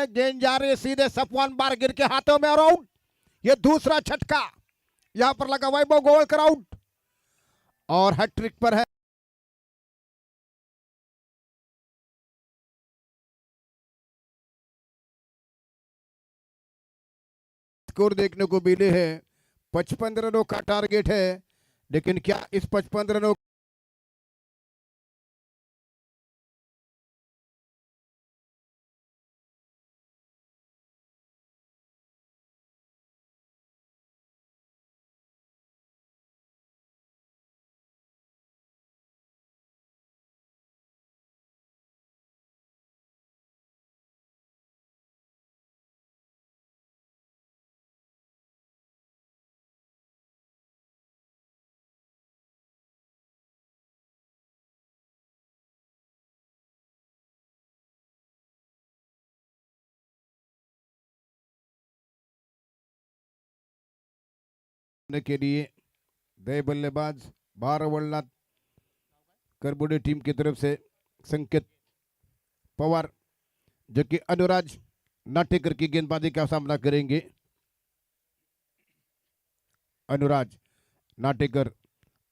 गेंद जा रही है सीधे सफवान बारगिर के हाथों में और आउट। ये दूसरा झटका यहां पर लगा वैभव गोवलकर आउट और हैट्रिक पर है। स्कोर देखने को मिले हैं 55 रनों का टारगेट है, लेकिन क्या इस 55 रनों के लिए दे बल्लेबाज 12 ओवर करबुडे टीम की तरफ से संकेत पवार, जो कि अनुराज नाटेकर की गेंदबाजी का सामना करेंगे। Anuraj Natekar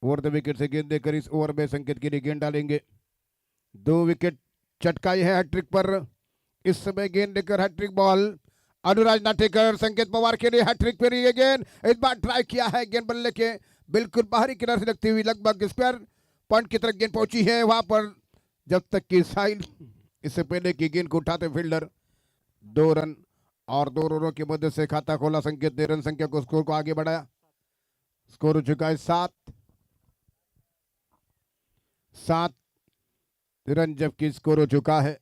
over the wicket से गेंद देकर इस ओवर में संकेत के लिए गेंद डालेंगे। 2 विकेट चटकाई है हैट्रिक पर। इस समय गेंद लेकर हैट्रिक बॉल अनुराज नाटेकर संकेत पवार के लिए हैट्रिक पर ये गेंद इस बार ट्राई किया है। गेंद बल्ले के बिल्कुल बाहरी किनारे से लगती हुई लगभग स्क्वायर पॉइंट की तरफ गेंद पहुंची है। वहां पर जब तक कि साहिल इससे पहले की गेंद को उठाते फील्डर 2 रन और 2 रनों की मदद से खाता खोला। संकेत ने रन संख्या को स्कोर को आगे बढ़ाया। स्कोर हो चुका है 7 रन, जबकि स्कोर हो चुका है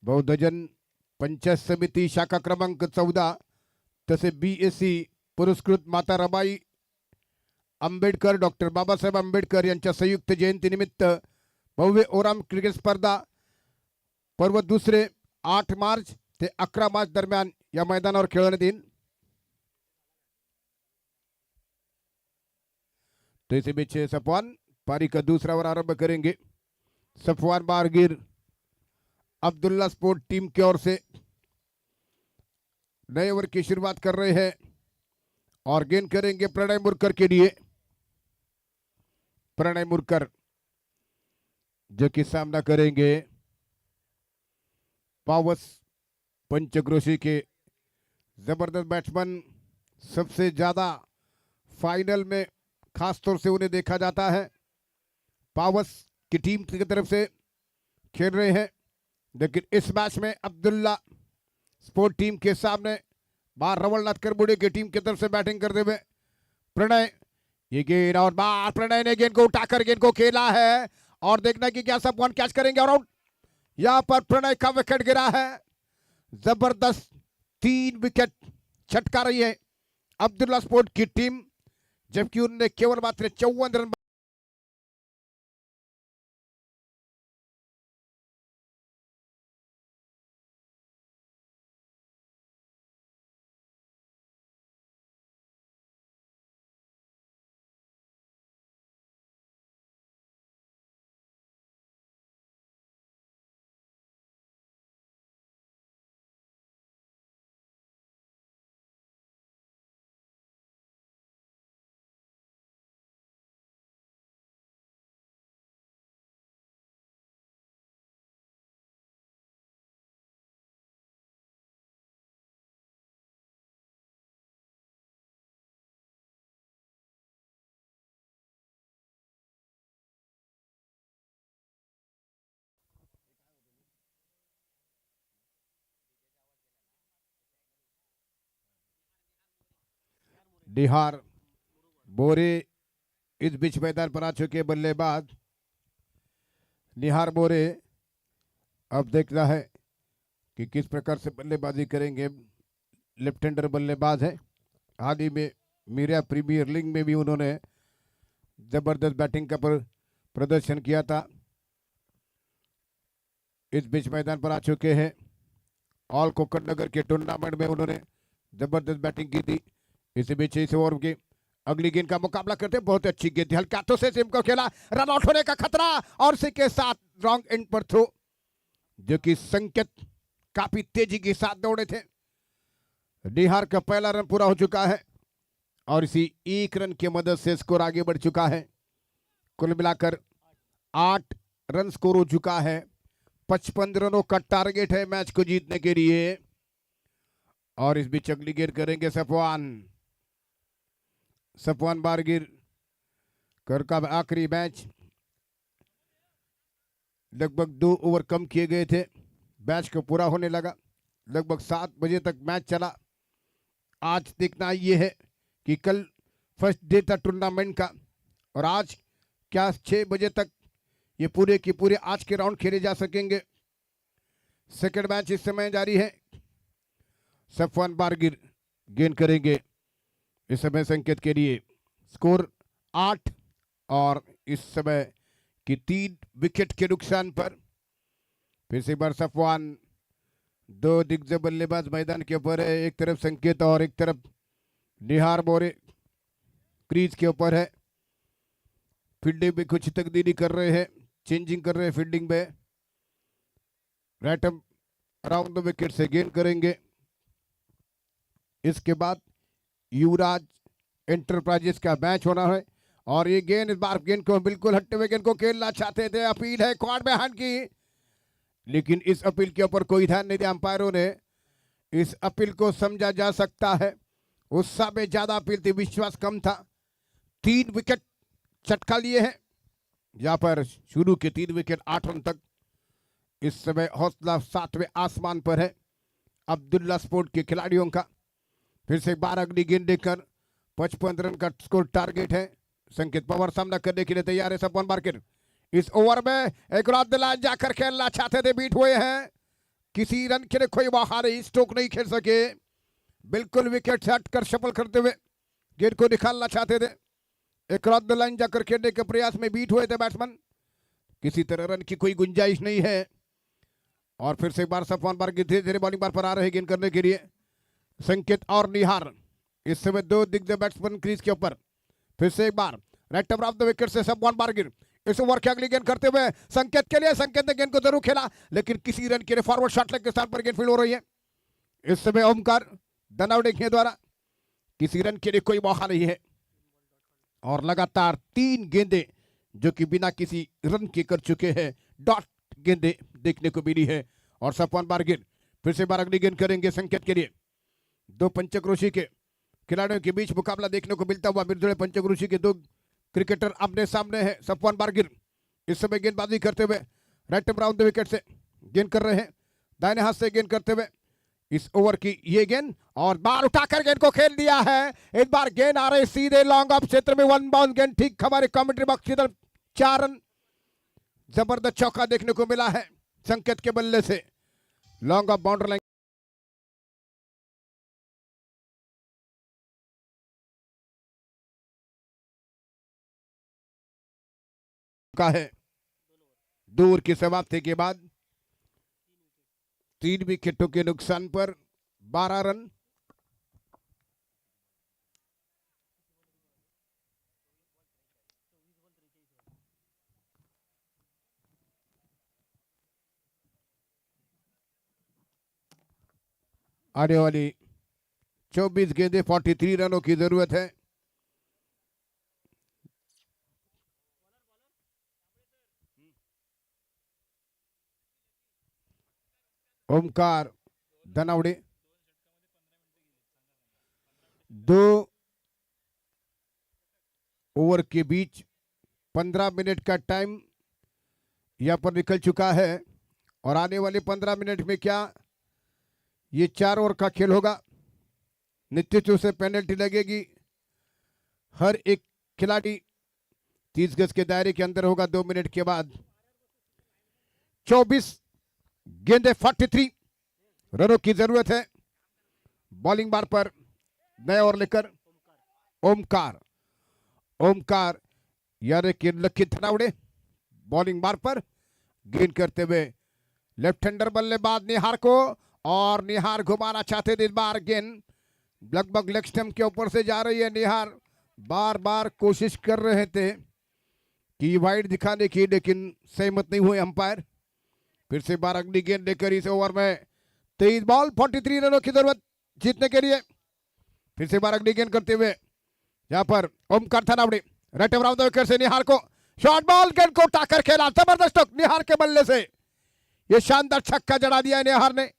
बहुधजन पंचायत समिति शाखा क्रमांक 14 तसे BSc पुरस्कृत माता रमाई आंबेडकर डॉक्टर बाबासाहेब आंबेडकर यांच्या संयुक्त जयंतीनिमित्त भव्य ओराम क्रिकेट स्पर्धा पर्व दुसरे 8 मार्च ते 11 मार्च दरम्यान या मैदानावर खेळवण्यात येईल। तो इसी बीच सफवान पारी का दूसरा ओवर आरंभ करेंगे। सफवान बारगिर अब्दुल्ला स्पोर्ट टीम की ओर से नए ओवर की शुरुआत कर रहे हैं और गेंद करेंगे प्रणय मुरकर के लिए। प्रणय मुरकर जो कि सामना करेंगे पावस पंचक्रोशी के जबरदस्त बैट्समैन। सबसे ज्यादा फाइनल में खासतौर से उन्हें देखा जाता है। पावस की टीम की तरफ से खेल रहे हैं, लेकिन इस मैच में अब्दुल्ला स्पोर्ट टीम के सामने बाहर रवलनाथ करबुडे की टीम की तरफ से बैटिंग करते हुए प्रणय। ये गेंद और बार प्रणय ने गेंद को उठाकर गेंद को खेला है और देखना कि क्या सब वन कैच करेंगे और आउट। यहां पर प्रणय का विकेट गिरा है। जबरदस्त 3 विकेट छटका रही है अब्दुल्ला स्पोर्ट की टीम, जबकि उन्होंने केवल मात्र 54 रन निहार बोरे इस बीच मैदान पर आ चुके बल्लेबाज। निहार बोरे अब देखना है कि किस प्रकार से बल्लेबाजी करेंगे। लेफ्ट हैंडर बल्लेबाज है। हाल ही में मीरा प्रीमियर लीग में भी उन्होंने जबरदस्त बैटिंग का प्रदर्शन किया था। इस बीच मैदान पर आ चुके हैं। ऑल कोकण नगर के टूर्नामेंट में उन्होंने जबरदस्त बैटिंग की थी। इसी बीच इस ओवर की अगली गेंद का मुकाबला करते हैं। बहुत अच्छी गेंद हल्के हाथों से सिम को खेला, रन आउट होने का खतरा और इसी के साथ रॉन्ग एंड पर थ्रो। जो कि संकेत काफी तेजी के साथ दौड़े थे। निहार का पहला रन पूरा हो चुका है और इसी एक रन की मदद से स्कोर आगे बढ़ चुका है। कुल मिलाकर 8 रन स्कोर हो चुका है। 55 रनों का टारगेट है मैच को जीतने के लिए। और इस बीच अगली गेंद करेंगे सफवान बारगिर कर का आखिरी मैच। लगभग 2 ओवर कम किए गए थे, मैच को पूरा होने लगा। लगभग 7 बजे तक मैच चला। आज देखना ये है कि कल फर्स्ट डे था टूर्नामेंट का और आज क्या 6 बजे तक ये पूरे के पूरे आज के राउंड खेले जा सकेंगे। सेकंड मैच इस समय जारी है। सफवान बारगिर गेंद करेंगे इस समय संकेत के लिए। स्कोर 8 और इस समय की 3 विकेट के नुकसान पर फिर से बार सफवान। 2 दिग्गज बल्लेबाज मैदान के ऊपर है, एक तरफ संकेत और एक तरफ निहार बोरे क्रीज के ऊपर है। फील्डिंग में कुछ तब्दीली कर रहे हैं, चेंजिंग कर रहे हैं फील्डिंग में। राइट अराउंड द विकेट से गेंद करेंगे। इसके बाद युवराज एंटरप्राइजेस का मैच होना है और ये गेंद इस बार गेंद को बिल्कुल हटते हुए गेंद को खेलना चाहते थे। अपील है क्वाड में हैंड की, लेकिन इस अपील के ऊपर कोई ध्यान नहीं दिया अंपायरों ने। इस अपील को समझा जा सकता है, उत्साह में ज्यादा अपील थी, विश्वास कम था। 3 विकेट चटका लिए हैं यहाँ पर। शुरू के 3 विकेट 8 रन तक। इस समय हौसला 7वें आसमान पर है अब्दुल्ला स्पोर्ट के खिलाड़ियों का। फिर से 12 अगली गेंद देकर 55 रन का स्कोर टारगेट है। संकेत पवार सामना करने के लिए तैयार है। सफवान बारगिर इस ओवर में एक रात लाइन जाकर खेलना चाहते थे, बीट हुए हैं। किसी रन के लिए कोई मौका नहीं, स्ट्रोक नहीं खेल सके। बिल्कुल विकेट से हटकर शफल करते हुए गेंद को निकालना चाहते थे। एक रात लाइन जाकर खेलने के प्रयास में बीट हुए थे बैट्समैन। किसी तरह रन की कोई गुंजाइश नहीं है। और फिर से एक बार सफवान बारगिर धीरे धीरे बॉलिंग बार पर आ रहे गेंद करने के लिए। संकेत और निहार इस समय 2 दिग्गज बैट्समैन क्रीज के ऊपर। फिर से एक बार राइट ऑफ द विकेट से सफवान बारगिर इस ओवर की अगली गेंद करते हुए संकेत के लिए। संकेत ने गेंद को जरूर खेला, लेकिन किसी रन के लिए फॉरवर्ड शॉट लेग के स्थान पर गेंद फील्ड हो रही है। इस समय ओमकार दनावड़े के द्वारा किसी रन के लिए कोई मौका नहीं है। और लगातार 3 गेंदें जो कि बिना किसी रन के कर चुके हैं, डॉट गेंदें देखने को मिली है। और सफवान बारगिर फिर से बार अगली गेंद करेंगे संकेत के लिए। 2 पंचक्रोशी के खिलाड़ियों के बीच मुकाबला देखने को मिलता हुआ। मिर्जुड़े पंचक्रोशी के 2 क्रिकेटर अपने सामने हैं। सफवान बारगिर इस समय गेंदबाजी करते हुए राइट अराउंड द विकेट से गेंद कर रहे हैं, दाहिने हाथ से गेंद करते हुए। इस ओवर की ये गेंद और बार उठाकर गेंद को खेल दिया है। इस बार गेंद आ रही सीधे लॉन्ग ऑफ क्षेत्र में, 1 बाउंड गेंद ठीक हमारे कमेंट्री बॉक्स की तरफ। 4 रन जबरदस्त चौका देखने को मिला है संकेत के बल्ले से। लॉन्ग ऑफ बाउंड्री लाइन का है। दूर की समाप्ति के बाद 3 विकेटों के नुकसान पर 12 रन। आने वाली 24 गेंदें 43 रनों की जरूरत है। ओमकार दनावड़े 2 ओवर के बीच 15 मिनट का टाइम यहां पर निकल चुका है। और आने वाले 15 मिनट में क्या ये 4 ओवर का खेल होगा। निश्चित रूप से पेनल्टी लगेगी। हर एक खिलाड़ी 30 गज के दायरे के अंदर होगा। 2 मिनट के बाद 24 गेंदे 43 रनों की जरूरत है। बॉलिंग बार पर नए ओवर लेकर ओमकार यानी कि लखी धनावड़े बॉलिंग बार पर गेंद करते हुए लेफ्ट हैंडर बल्लेबाज निहार को। और निहार घुमाना चाहते थे। इस बार गेंद लगभग लेग स्टंप के ऊपर से जा रही है। निहार बार बार कोशिश कर रहे थे कि वाइड दिखाने की, लेकिन सहमत नहीं हुए अंपायर। फिर से बार अगली गेंद लेकर इस ओवर में 23 बॉल 43 रनों की जरूरत जीतने के लिए। फिर से बार अगली गेंद करते हुए यहाँ पर Omkar Thanawade right around the wicket से निहार को शॉर्ट बॉल गेंद को उठाकर खेला, जबरदस्त निहार के बल्ले से ये शानदार छक्का जड़ा दिया है निहार ने।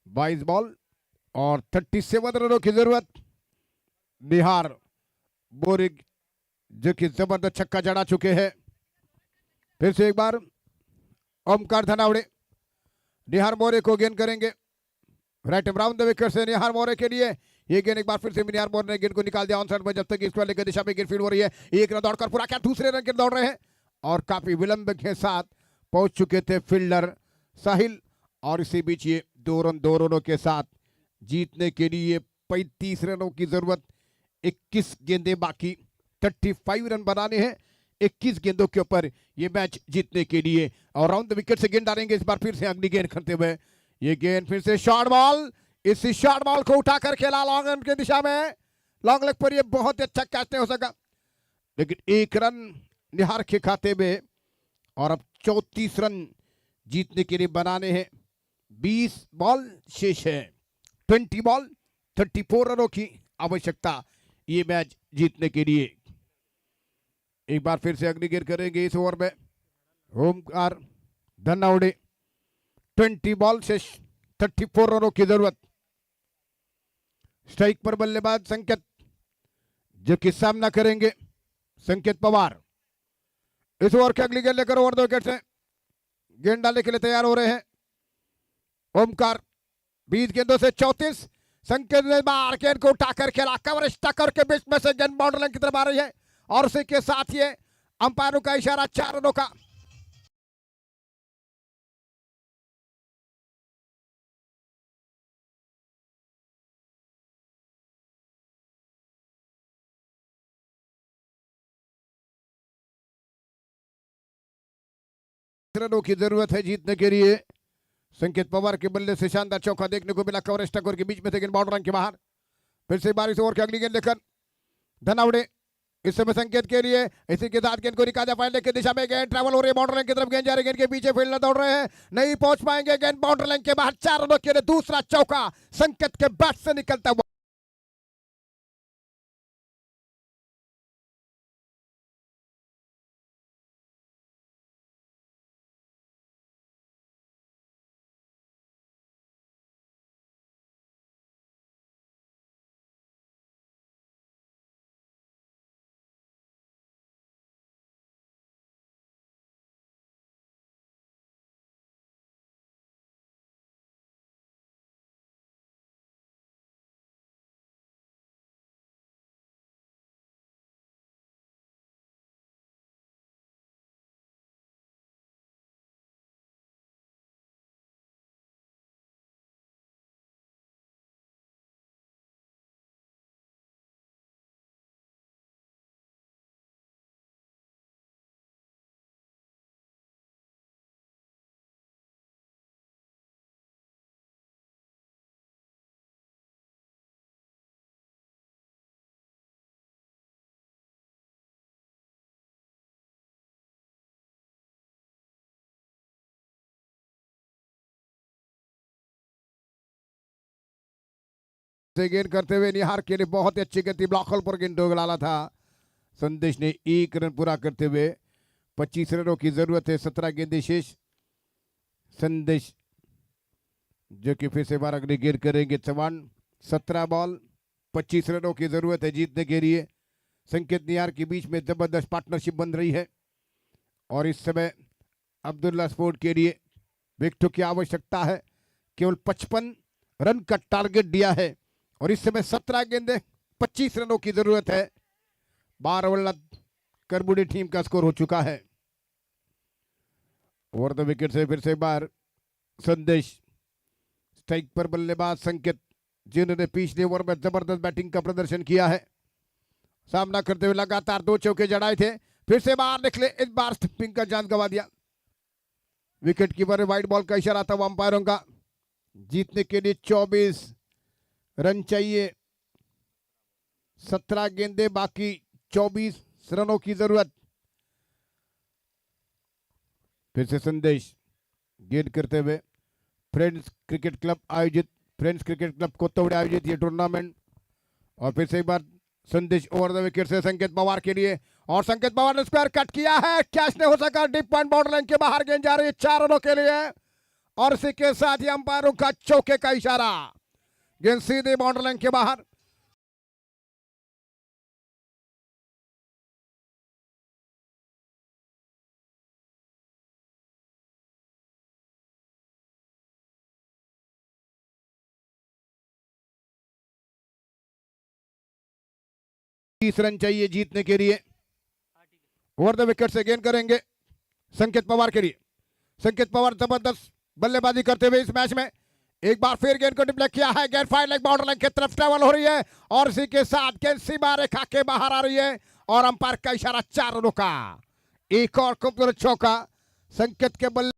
बाईस बॉल और 37 रनों की जरूरत। निहार बोरिग जो कि जबरदस्त छक्का जड़ा चुके हैं। फिर से एक बार ओमकार धनावड़े निहार मोरे को गेंद करेंगे राइट अराउंड द विकेट से निहार मोरे के लिए। ये गेंद एक बार फिर से निहार मोरे ने गेंद को निकाल दिया ऑन साइड में, जब तक इस वाले की दिशा में गेंद फील्ड हो रही है। एक रन दौड़कर पूरा क्या दूसरे रन के दौड़ रहे हैं और काफी विलंब के साथ पहुंच चुके थे फील्डर साहिल, और इसी बीच ये 2 रनों के साथ जीतने के लिए 35 रनों की जरूरत। 21 गेंदें बाकी, 35 रन बनाने हैं 21 गेंदों के ऊपर ये मैच जीतने के लिए। और राउंड द विकेट से गेंद डालेंगे इस बार फिर से अगली गेंद करते हुए। ये गेंद फिर से शॉर्ट बॉल, इस शॉर्ट बॉल को उठाकर खेला लॉन्ग रन की दिशा में। लॉन्ग लेग पर ये बहुत अच्छा कैच नहीं हो सका, लेकिन 1 रन निहार के खाते में और अब 34 रन जीतने के लिए बनाने हैं। 20 बॉल शेष है, 20 बॉल 34 रनों की आवश्यकता ये मैच जीतने के लिए। एक बार फिर से अगली गेंद करेंगे इस ओवर में ओमकार धनावड़े। 20 बॉल शेष, 34 रनों की जरूरत। स्ट्राइक पर बल्लेबाज संकेत जो कि सामना करेंगे संकेत पवार। इस ओवर की अगली गेंद लेकर ओवर 2 विकेट से गेंद डालने के लिए तैयार हो रहे हैं ओमकार। 20 गेंदों से 34। संकेत ने बार गेंद को उठाकर खेला, कवरेज टक्कर के बीच में से गेंद बाउंड्री लाइन की तरफ आ रही है और उसी के साथ ये अंपायरों का इशारा 4 रनों का। रनों की जरूरत है जीतने के लिए। संकेत पवार के बल्ले से शानदार चौका देखने को मिला, कवरेज टक्कर के बीच में से गेंद बाउंड्री लाइन के बाहर। फिर से 22 ओवर की अगली गेंद लेकर धनावड़े इस समय संकेत के लिए, इसी के साथ गेंद को निकाला फाइनल की दिशा में गेंद ट्रैवल हो रही है बाउंड्री लाइन की तरफ। गेंद जा रही है, गेंद के पीछे फील्डर दौड़ रहे हैं, नहीं पहुंच पाएंगे। गेंद बाउंड्री लाइन के बाहर, 4 रनों के लिए दूसरा चौका संकेत के बैट से निकलता हुआ। से गेंद करते हुए निहार के लिए बहुत ही अच्छी गति, ब्लॉक होल पर गेंद डाला था संदेश ने। 1 रन पूरा करते हुए 25 रनों की जरूरत है, 17 गेंदें शेष। संदेश जो कि फिर से बार अगली गेंद करेंगे चौहान। 17 बॉल 25 रनों की जरूरत है जीतने के लिए। संकेत निहार के बीच में जबरदस्त पार्टनरशिप बन रही है और इस समय अब्दुल्ला स्पोर्ट के लिए विकेटों की आवश्यकता है। केवल 55 रन का टारगेट दिया है और इस समय 17 गेंदें 25 रनों की जरूरत है। 12 ओवर करबुड़ी टीम का स्कोर हो चुका है। ओवर द विकेट से फिर से बार संदेश, स्ट्राइक पर बल्लेबाज संकेत जिन्होंने पिछले ओवर में जबरदस्त बैटिंग का प्रदर्शन किया है। सामना करते हुए लगातार 2 चौके जड़ाए थे, फिर से बाहर निकले, इस बार स्टंपिंग का चांस गंवा दिया। विकेट कीपर वाइड बॉल का इशारा था अंपायरों का। जीतने के लिए 24 रन चाहिए, 17 गेंदे बाकी, 24 रनों की जरूरत। फिर से संदेश गेंद करते हुए फ्रेंड्स क्रिकेट क्लब आयोजित, फ्रेंड्स क्रिकेट क्लब कोत्तवड़े आयोजित ये टूर्नामेंट। और फिर से एक बार संदेश ओवर द विकेट से संकेत पवार के लिए, और संकेत पवार ने स्क्वायर कट किया है, कैच नहीं हो सका, डीप पॉइंट बॉर्डर लाइन के बाहर गेंद जा रही है 4 रनों के लिए। और इसी के साथ ही अंपायरों का चौके का इशारा, गेंद सीधे बॉर्डर लाइन के बाहर। रन चाहिए जीतने के लिए। ओवर द विकेट से गेंद करेंगे संकेत पवार के लिए। संकेत पवार जबरदस्त बल्लेबाजी करते हुए इस मैच में एक बार फिर गेंद को डिप्लेक्ट किया है, गेंद फाइव लेग बॉर्डर लाइन की तरफ ट्रेवल हो रही है, और इसी के साथ गेंद सीमा रेखा के बाहर आ रही है, और अंपायर का इशारा 4 रनों का। एक और खूबसूरत चौका संकेत के बल्ले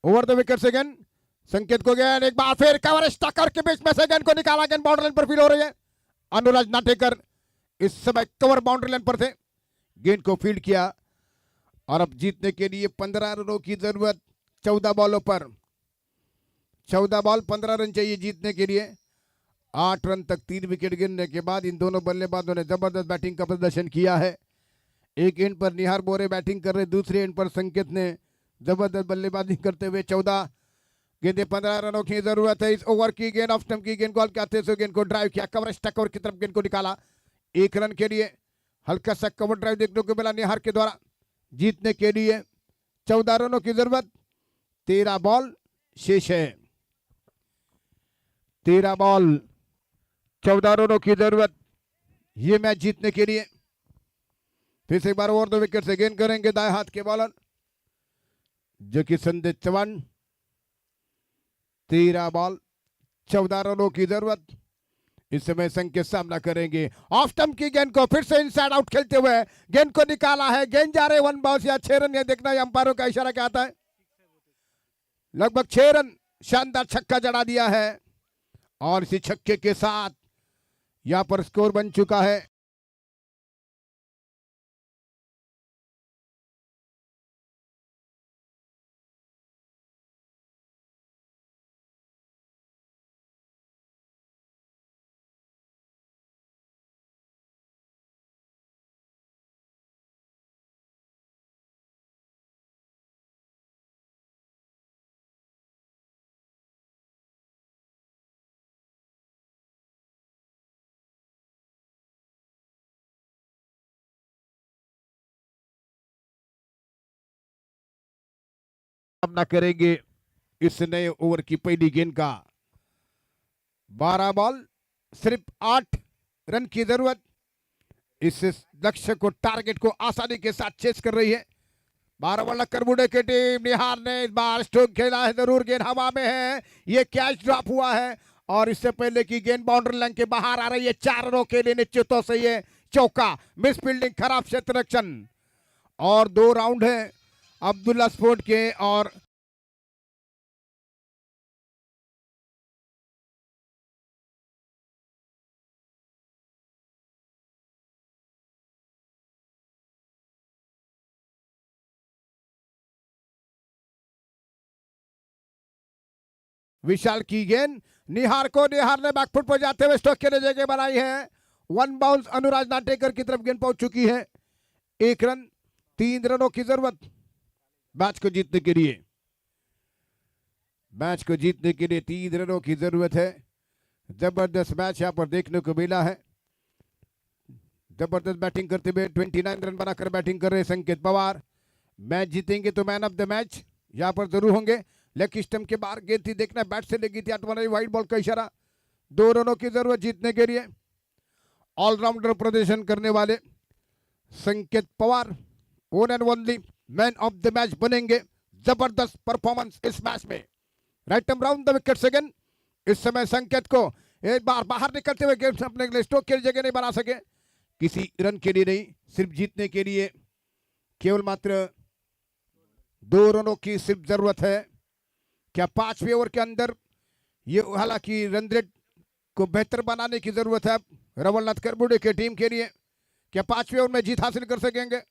ओवर द विकेट से गेंद संकेत को गेंद एक बार फिर कवरेज टक्कर के बीच में से गेंद को निकाला, गेंद बाउंड्री लाइन पर फील हो रही है। अनुराज नाटेकर इस समय कवर बाउंड्री लाइन पर थे, गेंद को फील्ड किया, और अब जीतने के लिए 15 रनों की जरूरत 14 बॉलों पर। 14 बॉल 15 रन चाहिए जीतने के लिए। 8 रन तक 3 विकेट गिरने के बाद इन दोनों बल्लेबाजों ने जबरदस्त बैटिंग का प्रदर्शन किया है। एक एंड पर निहार बोरे बैटिंग कर रहे, दूसरे एंड पर संकेत ने जबरदस्त बल्लेबाजी करते हुए 14 गेंदे 15 रनों की जरूरत है। इस ओवर की गेंद ऑफ स्टंप की गेंद को हल्के हाथों से गेंद को ड्राइव किया, कवरेज टक्कर की तरफ गेंद को निकाला, 1 रन के लिए हल्का सा कवर ड्राइव देखने को मिला निहार के द्वारा। जीतने के लिए 14 रनों की जरूरत, 13 बॉल शेष है। 13 बॉल 14 रनों की जरूरत ये मैच जीतने के लिए। फिर से एक बार ओवर द विकेट से गेंद करेंगे दाएं हाथ के बॉलर जो कि संदेश चौहान। 13 बॉल 14 रनों की जरूरत। इस समय संकेत सामना करेंगे, ऑफ स्टंप की गेंद को फिर से इनसाइड आउट खेलते हुए गेंद को निकाला है, गेंद जा रहे 1 बाउंस या 6 रन, यह देखना अंपायरों का इशारा क्या आता है। लगभग 6 रन, शानदार छक्का जड़ा दिया है, और इसी छक्के के साथ यहां पर स्कोर बन चुका है। सामना करेंगे इस नए ओवर की पहली गेंद का। 12 बॉल सिर्फ 8 रन की जरूरत। इस लक्ष्य को, टारगेट को आसानी के साथ चेस कर रही है 12 बॉल करबुडे की टीम। निहार ने इस बार स्ट्रोक खेला है, जरूर गेंद हवा में है, ये कैच ड्रॉप हुआ है, और इससे पहले की गेंद बाउंड्री लाइन के बाहर आ रही है। 4 रनों के लिए निश्चितों से ये चौका, मिस फील्डिंग, खराब क्षेत्र रक्षण, और 2 राउंड है अब्दुल्ला स्पोर्ट के। और विशाल की गेंद निहार को, निहार ने बैकफुट पर जाते हुए स्ट्रोक के लिए जगह बनाई है। 1 बाउंस अनुराज नाटेकर की तरफ गेंद पहुंच चुकी है। 1 रन, 3 रनों की जरूरत मैच को जीतने के लिए। मैच को जीतने के लिए 3 रनों की जरूरत है। जबरदस्त मैच यहां पर देखने को मिला है। जबरदस्त बैटिंग करते हुए 29 रन बनाकर बैटिंग कर रहे संकेत पवार। मैच जीतेंगे तो मैन ऑफ द मैच यहां पर जरूर होंगे। लेग स्टंप के बाहर गेंद थी, देखना बैट से लगी थी, अटवाना व्हाइट बॉल का इशारा। 2 रनों की जरूरत जीतने के लिए। ऑलराउंडर प्रदर्शन करने वाले संकेत Pawar one and only man of the match बनेंगे। जबरदस्त परफॉर्मेंस इस मैच में। Right term round the wicket second. इस समय संकेत को एक बार बाहर निकलते हुए गेम अपने लिए स्ट्रोक के लिए जगह नहीं बना सके, किसी रन के लिए नहीं, सिर्फ जीतने के लिए। केवल मात्र 2 रनों की सिर्फ जरूरत है। क्या 5वें ओवर के अंदर ये, हालांकि रन रेट को बेहतर बनाने की जरूरत है रवलनाथ करबुडे की टीम के लिए। क्या 5वें ओवर में जीत हासिल कर सकेंगे?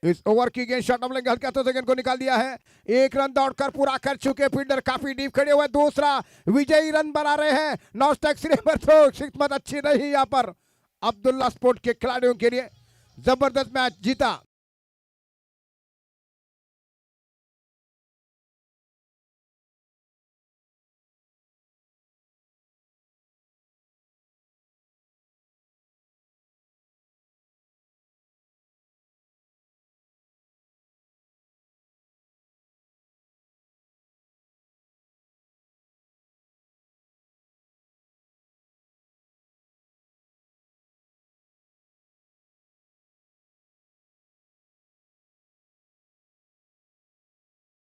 इस ओवर की गेंद शॉट लेंगे, हल्का तो सेकंड को निकाल दिया है। 1 रन दौड़कर पूरा कर चुके फील्डर, काफी डीप खड़े हुए। दूसरा विजयी रन बना रहे हैं नौस्टैक श्रीमत थ्रो। किस्मत अच्छी नहीं यहाँ पर अब्दुल्ला स्पोर्ट के खिलाड़ियों के लिए। जबरदस्त मैच जीता